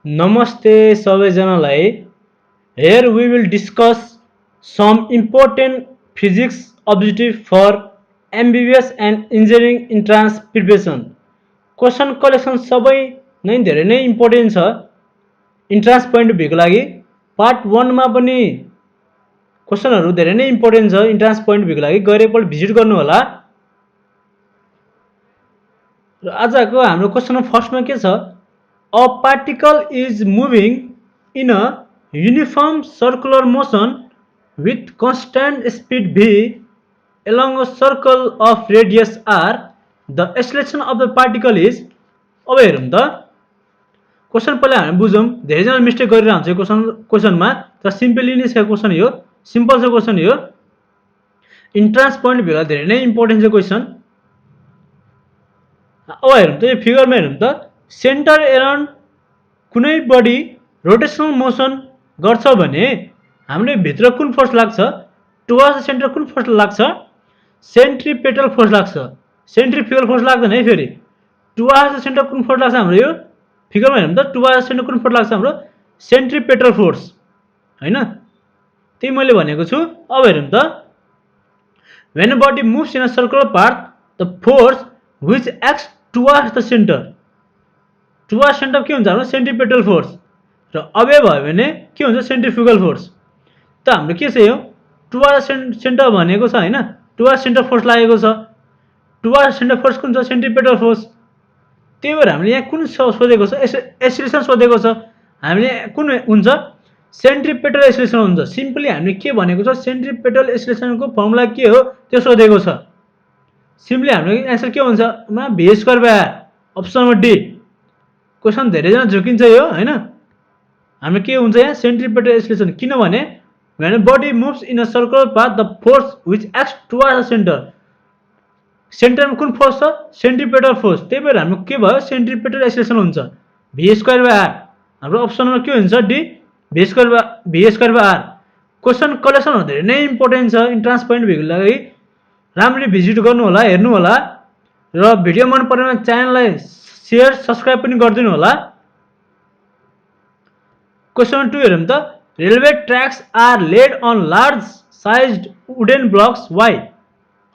नमस्ते सबैजनालाई. Here we will discuss some important physics objective for MBBS and engineering entrance preparation. Question collection सबै नै धेरै नै इम्पोर्टेन्ट छ इन्ट्रान्स पोइन्ट अफ भ्यूको लागि. पार्ट 1 मा पनि क्वेसनहरू धेरै नै इम्पोर्टेन्ट छ इन्ट्रान्स पोइन्ट अफ भ्यूको लागि. गएर एकपल्ट भिजिट गर्नु होला. र आजको हाम्रो क्वेसन फर्स्टमा के छ? A particle is moving in a uniform circular motion with constant speed v along a circle of radius r. The acceleration of the particle is. अब हेरौँ त क्वेसन पहिला हामी बुझौँ. धेरैजना मिस्टेक गरिरहन्छ क्वेसनमा, तर सिम्पली नै छ क्वेसन यो. सिम्पल छ क्वेसन यो. इन्ट्रान्स पोइन्ट भेला धेरै नै इम्पोर्टेन्ट छ क्वेसन. अब हेरौँ त यो फिगरमा हेरौँ त. सेन्टर एराउन्ड कुनै बडी रोटेसनल मोसन गर्छ भने हामीले भित्र कुन फोर्स लाग्छ? टुवर्ड्स द सेन्टर कुन फोर्स लाग्छ? सेन्ट्रिपेटल फोर्स लाग्छ. सेन्ट्रिफ्युगल फोर्स लाग्दैन है. फेरि टुवर्ड्स द सेन्टर कुन फोर्स लाग्छ हाम्रो? यो फिगरमा हेरौँ त. टुवर्ड्स द सेन्टर कुन फोर्स लाग्छ हाम्रो? सेन्ट्रिपेटल फोर्स हैन? त्यही मैले भनेको छु. अब हेरौँ त. When a body moves in a circular path, the force which acts towards the center. Towards centre के हुन्छ हाम्रो? Centripetal force. र अबे भयो भने के हुन्छ? Centrifugal force. त हाम्रो के छ यो? टुवर्ड्स सेन्टर भनेको छ हैन? टुवर्ड्स सेन्टर फोर्स लागेको छ. टुवर्ड्स सेन्टर फोर्स कुन छ? Centripetal force. त्यही भएर हामीले यहाँ कुन सोधेको छ? एक्सेलरेसन सोधेको छ. हामीले कुन हुन्छ? सेन्ट्रिपेटल एक्सेलरेसन हुन्छ. सिम्पली हामीले के भनेको छ? सेन्ट्रिपेटल एक्सेलरेसनको फर्मुला के हो त्यो सोधेको छ. सिम्पली हाम्रो एन्सर के हुन्छ? v square by r. Option number D. Question धेरैजना झुकिन्छ यो हैन? हाम्रो के हुन्छ यहाँ? Centripetal acceleration. किनभने when a body moves in a circular path, the force which acts towards the center. सेन्टरमा कुन फोर्स छ? Centripetal force. त्यही भएर हाम्रो के भयो? सेन्ट्रिपेटल एक्सेलरेसन हुन्छ. v square by r. हाम्रो अप्सन नम्बर के हुन्छ? D. v square by r. Question collection धेरै नै इम्पोर्टेन्ट छ इन्ट्रान्स पोइन्ट भ्यूको लागि. राम्ररी भिजिट गर्नु होला, हेर्नु होला. र भिडियो मन परेमा च्यानललाई शेयर सब्सक्राइब पनि गरिदिनु होला. क्वेसन नम्बर 2 हेरौँ त. Railway tracks are laid on large sized wooden blocks. Why?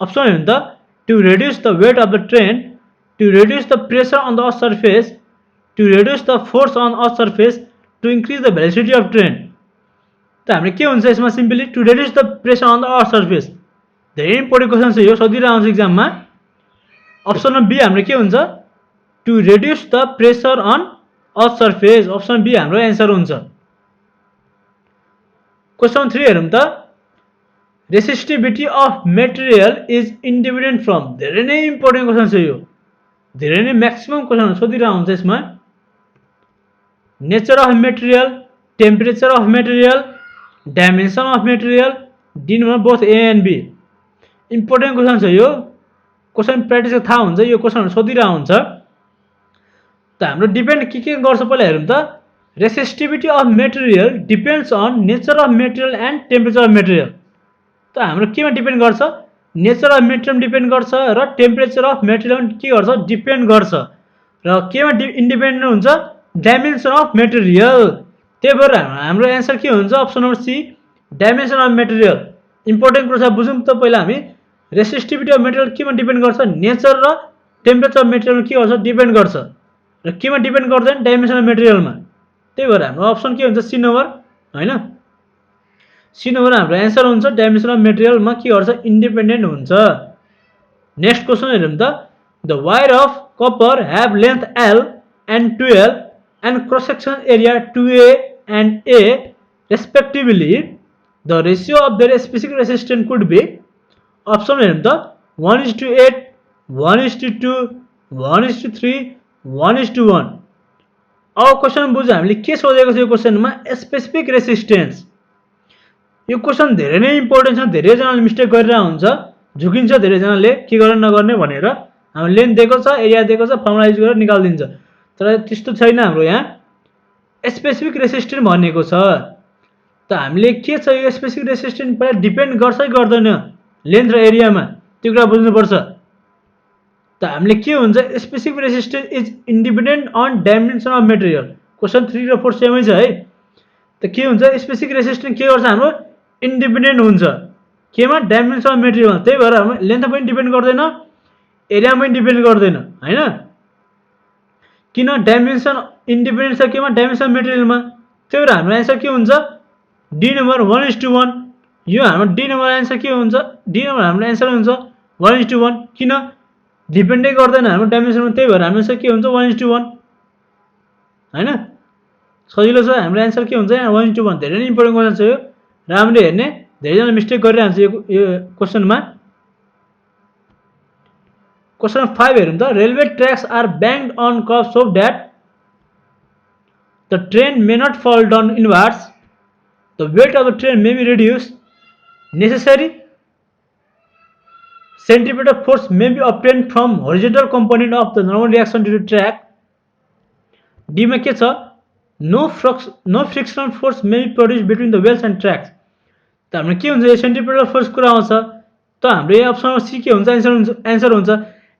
Option हेरौँ त. To reduce the weight of the train, to reduce the pressure on the earth surface, to reduce the force on earth surface, to increase the velocity of train. त हामीले के हुन्छ यसमा? Simply to reduce the pressure on the earth surface. धेरै important question छ यो, सोधिरहन्छ एक्जाममा. अप्सन नम्बर बी हाम्रो के हुन्छ? To reduce the pressure on earth surface. Option B हाम्रो एन्सर हुन्छ. क्वेसन 3 हेरौँ त. Resistivity of material is independent from. धेरै नै इम्पोर्टेन्ट क्वेसन छ यो. धेरै नै म्याक्सिमम क्वेसन सोधिरहन्छ यसमा. Nature of material, temperature of material, dimension of material. D number both A and B. Important question छ यो. क्वेसन प्र्याक्टिस थाहा हुन्छ. यो क्वेसनहरू सोधिरहन्छ. त हाम्रो डिपेन्ड के गर्छ पहिला हेरौँ त. Resistivity of material depends on nature of material and temperature of material. त हाम्रो केमा डिपेन्ड गर्छ? नेचर अफ मेटेरियल डिपेन्ड गर्छ र टेम्परेचर अफ मेटेरियल के गर्छ? डिपेन्ड गर्छ. र केमा इन्डिपेन्डेन्ट हुन्छ? Dimension of material. त्यही भएर हाम्रो एन्सर के हुन्छ? Option number C, dimension of material. Important कुरा छ, बुझौँ त पहिला हामी. रेसिस्टिभिटी अफ मेटेरियल केमा डिपेन्ड गर्छ? नेचर र टेम्परेचर अफ मेटेरियल के गर्छ? डिपेन्ड गर्छ. र केमा डिपेन्ड गर्दैन? डाइमेन्सन अफ मेटेरियलमा. त्यही भएर हाम्रो अप्सन के हुन्छ? सी नम्बर हैन? सी नम्बर हाम्रो एन्सर हुन्छ. डाइमेन्सन अफ मेटेरियलमा के गर्छ? इन्डिपेन्डेन्ट हुन्छ. नेक्स्ट क्वेसन हेरौँ त. The wire of copper have length L and 12 and cross section area 2a and a respectively. The ratio of their specific resistance could be. Option हेरौँ त. 1:8, 1:2, 1:3, 1:1. अब क्वेसन बुझ. हामीले के सोधेको छ यो क्वेसनमा? Specific resistance. यो क्वेसन धेरै नै इम्पोर्टेन्ट छ. धेरैजनाले मिस्टेक गरिरहेको हुन्छ, झुकिन्छ धेरैजनाले के गर्ने नगर्ने भनेर. हाम्रो लेन्थ दिएको छ, एरिया दिएको छ, फर्मुला युज गरेर निकालिदिन्छ. तर त्यस्तो छैन हाम्रो यहाँ. स्पेसिफिक रेसिस्टेन्स भनेको छ. त हामीले के छ यो स्पेसिफिक रेसिस्टेन्स पहिला डिपेन्ड गर्छ कि गर्दैन लेन्थ र एरियामा? त्यो कुरा बुझ्नुपर्छ. त हामीले के हुन्छ? Specific resistance is independent on dimension of material. Question 3 र 4 सेमै छ है। त के हुन्छ स्पेसिफिक रेसिस्टेन्स के गर्छ हाम्रो इन्डिपेन्डेन्ट हुन्छ केमा डाइमेन्सन अफ मेटेरियलमा। त्यही भएर हाम्रो लेन्थमा पनि डिपेन्ड गर्दैन एरियामा पनि डिपेन्ड गर्दैन हैन। किन डाइमेन्सन इन्डिपेन्डेन्ट छ केमा डाइमेन्सन अफ मेटेरियलमा। त्यही भएर हाम्रो एन्सर के हुन्छ डी नम्बर 1:1। यो हाम्रो डी नम्बर एन्सर के हुन्छ डी नम्बर हाम्रो एन्सर हुन्छ 1:1 किन डिपेन्डै गर्दैन हाम्रो डाइमेन्सनमा। त्यही भएर हाम्रो एन्सर के हुन्छ 1:1 हैन। सजिलो छ हाम्रो एन्सर के हुन्छ यहाँ 1:1। धेरै नै इम्पोर्टेन्ट क्वेसन छ यो राम्ररी हेर्ने धेरैजना मिस्टेक गरिरहन्छ यो क्वेसनमा। क्वेसन 5 हेरौँ त railway tracks are banked on curve so that the train may not fall down inwards the weight of the train may be reduce necessary centripetal force may be obtained from horizontal component of the normal reaction due to track। D में के छ no frictional force may be produced between the wheels and tracks। त हाम्रो के हुन्छ centripetal force कुरा आउँछ त हाम्रो यो अप्सन सी के हुन्छ एन्सर हुन्छ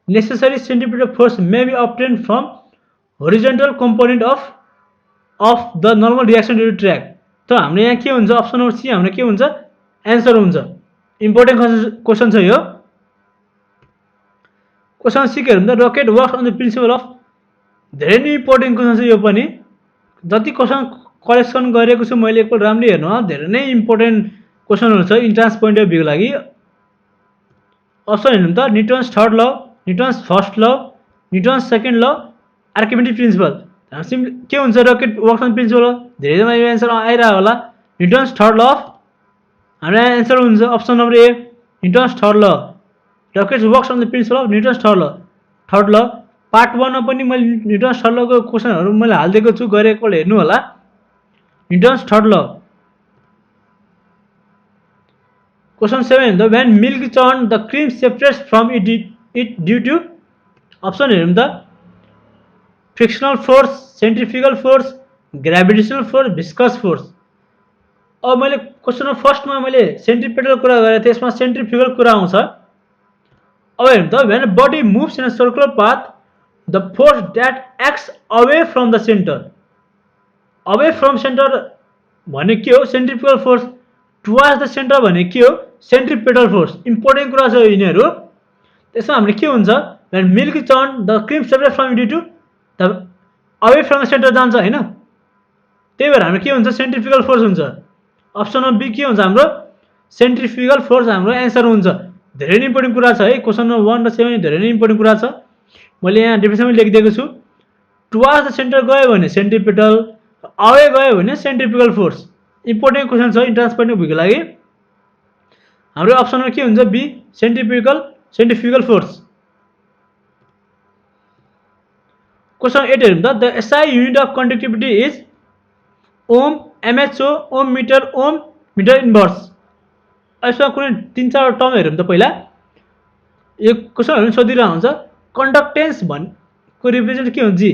necessary centripetal force may be obtained from horizontal component of the normal reaction due to track। त हाम्रो यहाँ के हुन्छ अप्सन नम्बर सी हाम्रो के हुन्छ एन्सर हुन्छ। इम्पोर्टेन्ट क्वेसन छ यो। क्वेसन 6 हेरौँ त rocket works on the principle of धेरै नै इम्पोर्टेन्ट क्वेसन छ यो पनि। जति क्वेसन कलेक्सन गरेको छु मैले एकपल्ट राम्ररी हेर्नु धेरै नै इम्पोर्टेन्ट क्वेसनहरू छ इन्ट्रान्स पोइन्ट अफ भ्यूको लागि। अप्सन हेर्नु त न्युटन्स थर्ड ल Newton's first law Newton's second ल आर्किमिडीज प्रिन्सिपल। सिम्पली के हुन्छ रकेट वर्क्स अन प्रिन्सिपल धेरैजना यो एन्सर आइरहेको होला न्युटन्स थर्ड ल हाम्रो एन्सर हुन्छ option number A Newton's third law rocket works on the principle of Newton's third law. Part 1 मा पनि मैले न्युटन्स थर्ड लको क्वेसनहरू मैले हालिदिएको छु गएर एकपल्ट हेर्नु होला Newton's third law. Question 7 the when milk churn the cream separates from it due to option हेरौँ त frictional force centrifugal force gravitational force viscous force. अब मैले क्वेसन फर्स्टमा मैले सेन्ट्रिपेटल कुरा गरेँ त्यसमा सेन्ट्रिफ्युगल कुरा आउँछ। अब हेर्नु त when body moves in a circular path the force that acts away from the centre away from centre भने के हो centrifugal force towards the centre भने के हो सेन्ट्रिपेटल फोर्स। इम्पोर्टेन्ट कुरा छ यिनीहरू। त्यसमा हामीले के हुन्छ when milk churn the cream separate from due to the away from the centre जान्छ हैन। त्यही भएर हाम्रो के हुन्छ सेन्ट्रिफ्युगल फोर्स हुन्छ। अप्सन नम्बर बी के हुन्छ हाम्रो सेन्ट्रिफ्युगल फोर्स हाम्रो एन्सर हुन्छ। धेरै नै इम्पोर्टेन्ट कुरा छ है क्वेसन नम्बर 1 र 7 धेरै नै इम्पोर्टेन्ट कुरा छ। मैले यहाँ डेफिनेसनमै लेखिदिएको छु टुवर्ड्स द सेन्टर गयो भने सेन्ट्रिपेटल अवे गयो भने सेन्ट्रिफ्युगल फोर्स। इम्पोर्टेन्ट क्वेसन छ इन्ट्रान्स पोइन्ट अफ भ्यूको लागि। हाम्रो अप्सनमा के हुन्छ बी सेन्ट्रिफ्युगल फोर्स। क्वेसन 8 हेरौँ त the SI unit of conductivity is ohm mho ohm metre inverse. यसमा कुनै 3-4 टर्म हेरौँ त पहिला यो क्वेसनहरू सोधिरहेको हुन्छ कन्डक्टेन्स को रिप्रेजेन्ट के हुन्छ G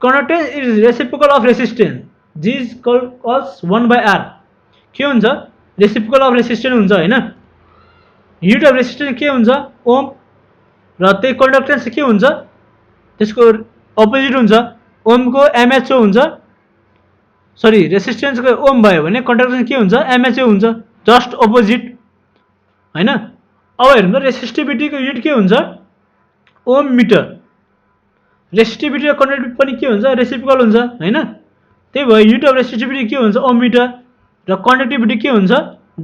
conductance is reciprocal of resistance G is equals 1/r। के हुन्छ रेसिप्रोकल अफ रेसिस्टेन्स हुन्छ हैन। युनिट अफ रेसिस्टेन्स के हुन्छ ओम र त्यही कन्डक्टेन्स के हुन्छ त्यसको अपोजिट हुन्छ ओमको एमएचओ हुन्छ सरी रेसिस्टेन्सको ओम भयो भने कन्डक्टेन्स के हुन्छ एमएचओ हुन्छ जस्ट अपोजिट हैन। अब हेर्नु त रेसिस्टिभिटीको युनिट के हुन्छ ओम मिटर। रेसिस्टिभिटी र कन्डक्टिभिटी पनि के हुन्छ रेसिप्रोकल हुन्छ हैन। त्यही भएर युनिट अफ रेसिस्टिभिटी के हुन्छ ओम मिटर र कन्डक्टिभिटी के हुन्छ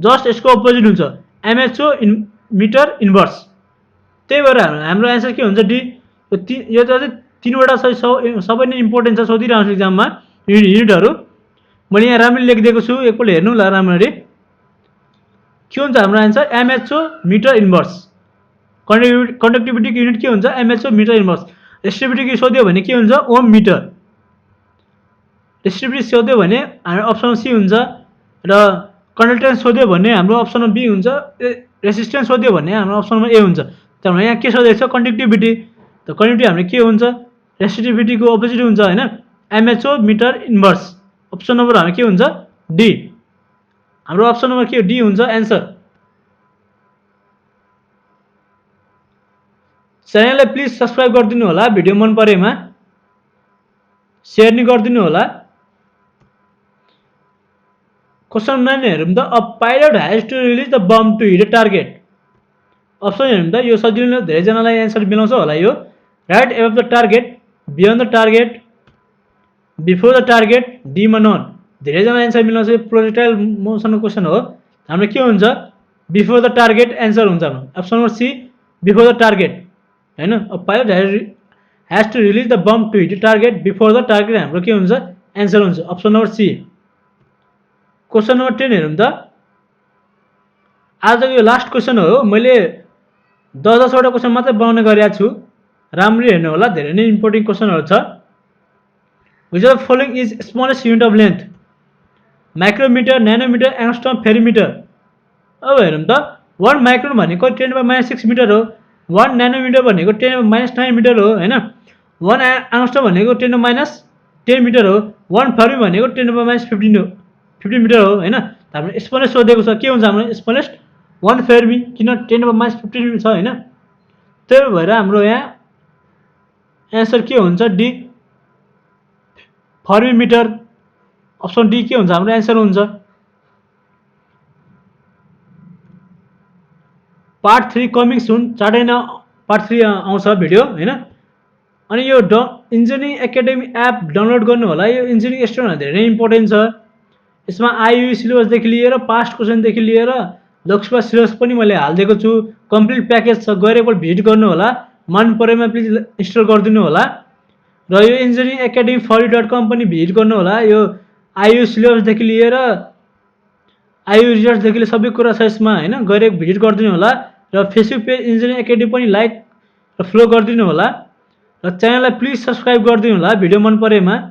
जस्ट यसको अपोजिट हुन्छ एमएचओ मिटर इन्भर्स। त्यही भएर हाम्रो एन्सर के हुन्छ डी। यो चाहिँ 3वटा सबै नै इम्पोर्टेन्ट छ सोधिरहन्छ एक्जाममा युनिटहरू। मैले यहाँ राम्ररी लेखिदिएको छु एकपल्ट हेर्नु होला राम्ररी। के हुन्छ हाम्रो एन्सर एमएचओ मिटर इन्भर्स। कन्डक्टिभिटीको युनिट के हुन्छ एमएचओ मिटर इन्भर्स। रेसिस्टिभिटी सोध्यो भने के हुन्छ ओम मिटर। रेसिस्टिभिटी सोध्यो भने हाम्रो अप्सन सी हुन्छ र कन्डक्टेन्स सोध्यो भने हाम्रो अप्सन बी हुन्छ। रेसिस्टेन्स सोध्यो भने हाम्रो अप्सनमा ए हुन्छ। तर यहाँ के सोधेको छ कन्डक्टिभिटी त कन्डक्टिभिटी हाम्रो के हुन्छ रेसिस्टिभिटीको अपोजिट हुन्छ हैन mho metre inverse. Option number हाम्रो के हुन्छ डी। हाम्रो अप्सन नम्बर के डी हुन्छ एन्सर। च्यानललाई प्लिज सब्स्क्राइब गरिदिनु होला भिडियो मन परेमा सेयर नि गरिदिनु होला। क्वेसन 9 हेरौँ त a pilot has to release the bomb to hit a target option हेरौँ त यो सजिलो धेरैजनालाई एन्सर मिलाउँछ होला यो right above the target beyond the target before the target डीमा नन धेरैजना एन्सर मिलाउँछ यो प्रोजेक्टाइल मोसनको क्वेसन हो हाम्रो के हुन्छ बिफोर द टार्गेट एन्सर हुन्छ हाम्रो option number C before the target हैन a pilot has to release the bomb to hit the target before the target हाम्रो के हुन्छ एन्सर हुन्छ option number C question number 10 हेरौँ त आजको यो लास्ट क्वेसन हो मैले 10-10 वटा क्वेसन मात्रै बनाउने गरेको छु राम्ररी हेर्नु होला धेरै नै इम्पोर्टेन्ट क्वेसनहरु छ which of following is smallest unit of length micrometre nanometre angstrom fermimetre अब हेरौँ त 1 माइक्रोन भनेको 10⁻⁶ मिटर हो 1 न्यानोमिटर भनेको 10⁻⁹ मिटर हो हैन 1 एङ्स्ट्रम भनेको 10⁻10 मिटर हो 1 फेरिम भनेको 10⁻15 मिटर हो हैन हाम्रो स्मलेस्ट सोधेको छ के हुन्छ हाम्रो स्मलेस्ट 1 फेर्मी किन 10⁻15 छ हैन त्यही भएर हाम्रो यहाँ एन्सर के हुन्छ D fermi metre option D के हुन्छ हाम्रो एन्सर हुन्छ पार्ट 3 कमिङ सुन चाँडै न पार्ट 3 आउँछ भिडियो हैन अनि यो इन्जिनियरिङ एकाडेमी एप डाउनलोड गर्नु होला यो इन्जिनियरिङ स्टुडेन्टहरु धेरै इम्पोर्टेन्ट छ यसमा आईयू सिलेबस देखि लिएर पास्ट क्वेसन देखि लिएर लोकसभा सिलेबस पनि मैले हाल्दिएको छु कम्प्लिट प्याकेज छ गएर एकपल्ट भिजिट गर्नु होला मन परेमा प्लिज इन्स्टल गरिदिनु होला र यो इन्जिनियरिङ एकाडेमी फरी.com पनि भिजिट गर्नु होला यो आईयू सिलेबस देखि लिएर आईयू रिजल्ट देखि लिएर सबै कुरा छ यसमा हैन गएर भिजिट गरिदिनु होला र फेसबुक पेज इन्जिनियरिङ एकाडेमी पनि लाइक र फलो गरिदिनु होला र च्यानललाई प्लिज सब्स्क्राइब गरिदिनु होला भिडियो मन परेमा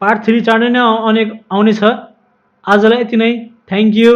पार्ट 3 चाँडै नै आउने छ आजलाई यति नै थ्यांक यू